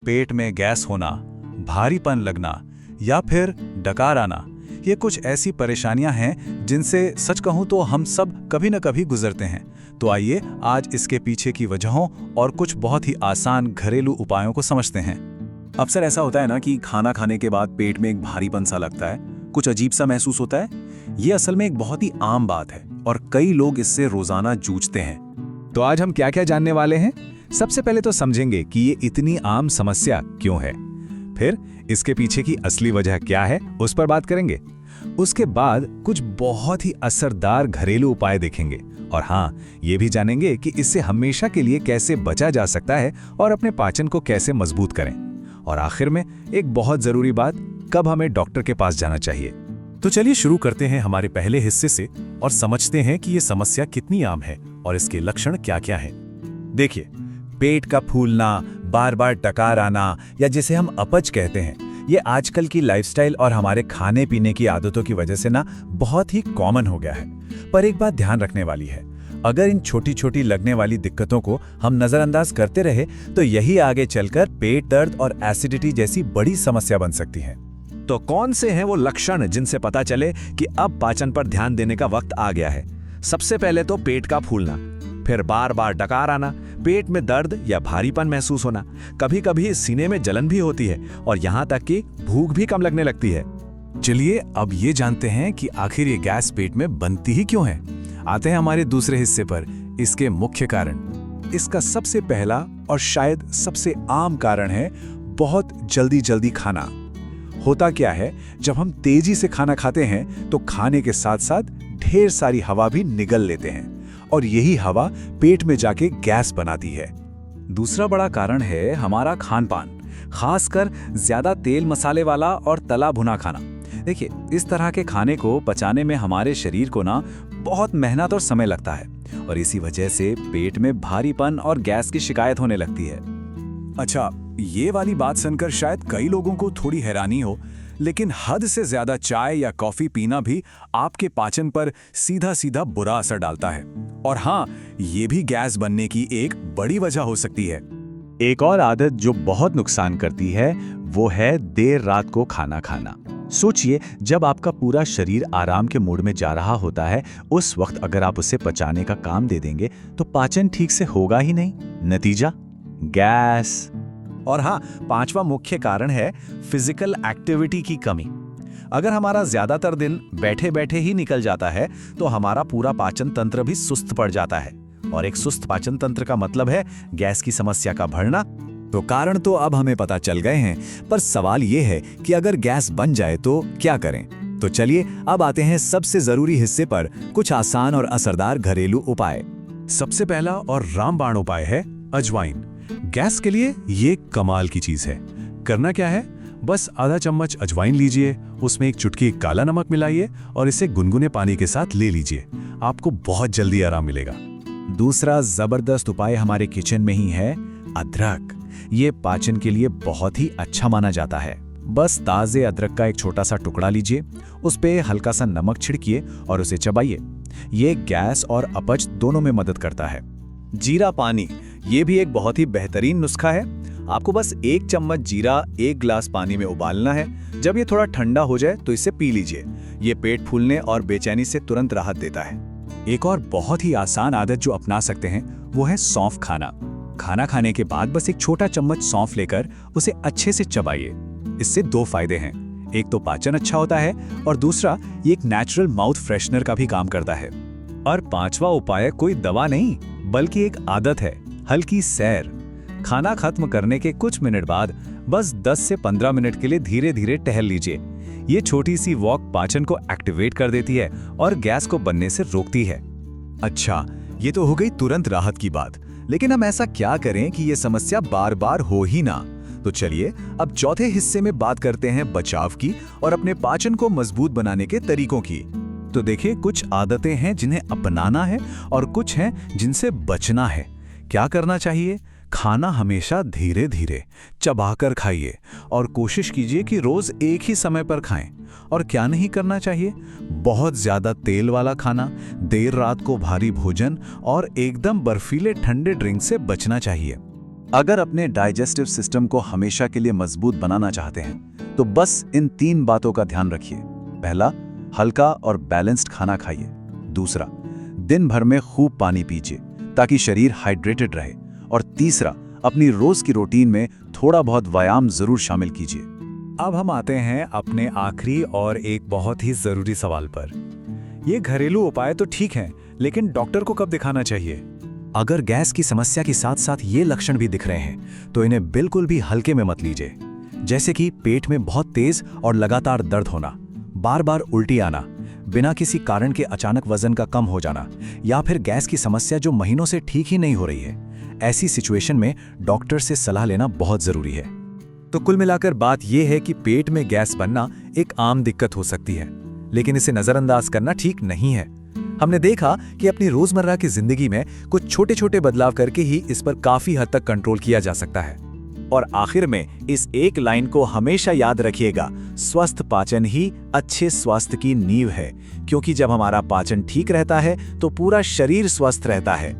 पेट में गैस होना, भारीपन लगना या फिर डकार आना, ये कुछ ऐसी परेशानियां हैं जिनसे सच कहूं तो हम सब कभी न कभी गुजरते हैं। तो आइए आज इसके पीछे की वजहों और कुछ बहुत ही आसान घरेलू उपायों को समझते हैं। अक्सर ऐसा होता है ना कि खाना खाने के बाद पेट में एक भारीपन सा लगता है, कुछ अजीब सा महसूस होता है। ये असल में एक बहुत ही आम बात है और कई लोग इससे रोजाना जूझते हैं। तो आज हम क्या क्या जानने वाले हैं। सबसे पहले तो समझेंगे कि ये इतनी आम समस्या क्यों है, फिर इसके पीछे की असली वजह क्या है उस पर बात करेंगे। उसके बाद कुछ बहुत ही असरदार घरेलू उपाय देखेंगे और हाँ, ये भी जानेंगे कि इससे हमेशा के लिए कैसे बचा जा सकता है और अपने पाचन को कैसे मजबूत करें। और आखिर में एक बहुत जरूरी बात, कब हमें डॉक्टर के पास जाना चाहिए। तो चलिए शुरू करते हैं हमारे पहले हिस्से से और समझते हैं कि ये समस्या कितनी आम है और इसके लक्षण क्या-क्या हैं। देखिए, पेट का फूलना, बार बार डकार आना या जिसे हम अपच कहते हैं, ये आजकल की लाइफस्टाइल और हमारे खाने पीने की आदतों की वजह से ना बहुत ही कॉमन हो गया है। पर एक बात ध्यान रखने वाली है, अगर इन छोटी छोटी लगने वाली दिक्कतों को हम नजरअंदाज करते रहे तो यही आगे चलकर पेट दर्द और एसिडिटी जैसी बड़ी समस्या बन सकती है। तो कौन से हैं वो लक्षण जिनसे पता चले कि अब पाचन पर ध्यान देने का वक्त आ गया है। सबसे पहले तो पेट का फूलना, फिर बार बार डकार आना, पेट में दर्द या भारीपन महसूस होना, कभी कभी सीने में जलन भी होती है और यहाँ तक कि भूख भी कम लगने लगती है। चलिए अब ये जानते हैं कि आखिर ये गैस पेट में बनती ही क्यों है। आते हैं हमारे दूसरे हिस्से पर, इसके मुख्य कारण। इसका सबसे पहला और शायद सबसे आम कारण है बहुत जल्दी खाना। होता क्या है, जब हम तेजी से खाना खाते हैं तो खाने के साथ साथ ढेर सारी हवा भी निगल लेते हैं और यही हवा पेट में जाके गैस बनाती है। दूसरा बड़ा कारण है हमारा खान-पान, खासकर ज्यादा तेल मसाले वाला और तला भुना खाना। देखिए, इस तरह के खाने को पचाने में हमारे शरीर को ना बहुत मेहनत और समय लगता है और इसी वजह से पेट में भारीपन और गैस की शिकायत होने लगती है। अच्छा, ये वाली बात सुनकर शायद कई लोगों को थोड़ी हैरानी हो, लेकिन हद से ज्यादा चाय या कॉफी पीना भी आपके पाचन पर सीधा सीधा बुरा असर डालता है और हाँ, ये भी गैस बनने की एक बड़ी वजह हो सकती है। एक और आदत जो बहुत नुकसान करती है वो है देर रात को खाना खाना। सोचिए, जब आपका पूरा शरीर आराम के मूड में जा रहा होता है, उस वक्त अगर आप उसे पचाने का काम दे देंगे तो पाचन ठीक से होगा ही नहीं, नतीजा गैस। और हाँ, पांचवा मुख्य कारण है फिजिकल एक्टिविटी की कमी। अगर हमारा ज्यादातर दिन बैठे बैठे ही निकल जाता है तो हमारा पूरा पाचन तंत्र भी सुस्त पड़ जाता है और एक सुस्त पाचन तंत्र का मतलब है गैस की समस्या का बढ़ना। तो कारण तो अब हमें पता चल गए हैं, पर सवाल ये है कि अगर गैस बन जाए तो क्या करें। तो चलिए अब आते हैं सबसे जरूरी हिस्से पर, कुछ आसान और असरदार घरेलू उपाय। सबसे पहला और रामबाण उपाय है अजवाइन। गैस के लिए ये कमाल की चीज है। करना क्या है, बस आधा चम्मच अजवाइन लीजिए, उसमें एक चुटकी काला नमक मिलाइए और इसे गुनगुने पानी के साथ ले लीजिए। आपको बहुत जल्दी आराम मिलेगा। दूसरा जबरदस्त उपाय हमारे किचन में ही है, अदरक। ये पाचन के लिए बहुत ही अच्छा माना जाता है। बस ताजे अदरक का एक छोटा सा टुकड़ा लीजिए, उस पे हल्का सा नमक छिड़किए और उसे चबाइए। ये गैस और अपच दोनों में मदद करता है। जीरा पानी, ये भी एक बहुत ही बेहतरीन नुस्खा है। आपको बस 1 चम्मच जीरा 1 गिलास पानी में उबालना है। जब ये थोड़ा ठंडा हो जाए तो इसे पी लीजिए। ये पेट फूलने और बेचैनी से तुरंत राहत देता है। एक और बहुत ही आसान आदत जो अपना सकते हैं वो है सौंफ खाना। खाना खाने के बाद बस एक छोटा चम्मच सौंफ लेकर उसे अच्छे से चबाइए। इससे 2 फायदे हैं, एक तो पाचन अच्छा होता है और दूसरा ये एक नेचुरल माउथ फ्रेशनर का भी काम करता है। और पांचवा उपाय कोई दवा नहीं बल्कि एक आदत है, हल्की सैर। खाना खत्म करने के कुछ मिनट बाद बस 10 से 15 मिनट के लिए धीरे धीरे टहल लीजिए। ये छोटी सी वॉक पाचन को एक्टिवेट कर देती है और गैस को बनने से रोकती है। अच्छा, ये तो हो गई तुरंत राहत की बात, लेकिन हम ऐसा क्या करें कि ये समस्या बार बार हो ही ना। तो चलिए अब चौथे हिस्से में बात करते हैं बचाव की और अपने पाचन को मजबूत बनाने के तरीकों की। तो देखिए, कुछ आदतें हैं जिन्हें अपनाना है और कुछ हैं जिनसे बचना है। क्या करना चाहिए? खाना हमेशा धीरे धीरे चबाकर खाइए और कोशिश कीजिए कि रोज एक ही समय पर खाएं। और क्या नहीं करना चाहिए? बहुत ज्यादा तेल वाला खाना, देर रात को भारी भोजन और एकदम बर्फीले ठंडे ड्रिंक से बचना चाहिए। अगर अपने डाइजेस्टिव सिस्टम को हमेशा के लिए मजबूत बनाना चाहते हैं तो बस इन 3 बातों का ध्यान रखिए। पहला, हल्का और बैलेंस्ड खाना खाइए। दूसरा, दिन भर में खूब पानी पीजिए ताकि शरीर हाइड्रेटेड रहे। और तीसरा, अपनी रोज की रूटीन में थोड़ा बहुत व्यायाम जरूर शामिल कीजिए। अब हम आते हैं अपने आखिरी और एक बहुत ही जरूरी सवाल पर। ये घरेलू उपाय तो ठीक हैं, लेकिन डॉक्टर को कब दिखाना चाहिए? अगर गैस की समस्या के साथ साथ ये लक्षण भी दिख रहे हैं तो इन्हें बिल्कुल भी हल्के में मत लीजिए। जैसे कि पेट में बहुत तेज और लगातार दर्द होना, बार बार उल्टी आना, बिना किसी कारण के अचानक वजन का कम हो जाना, या फिर गैस की समस्या जो महीनों से ठीक ही नहीं हो रही है। ऐसी सिचुएशन में डॉक्टर से सलाह लेना बहुत जरूरी है। तो कुल मिलाकर बात यह है कि पेट में गैस बनना एक आम दिक्कत हो सकती है, लेकिन इसे नजरअंदाज करना ठीक नहीं है। हमने देखा कि अपनी रोजमर्रा की जिंदगी में कुछ छोटे छोटे बदलाव करके ही इस पर काफी हद तक कंट्रोल किया जा सकता है। और आखिर में इस एक लाइन को हमेशा याद रखिएगा, स्वस्थ पाचन ही अच्छे स्वास्थ्य की नींव है, क्योंकि जब हमारा पाचन ठीक रहता है तो पूरा शरीर स्वस्थ रहता है।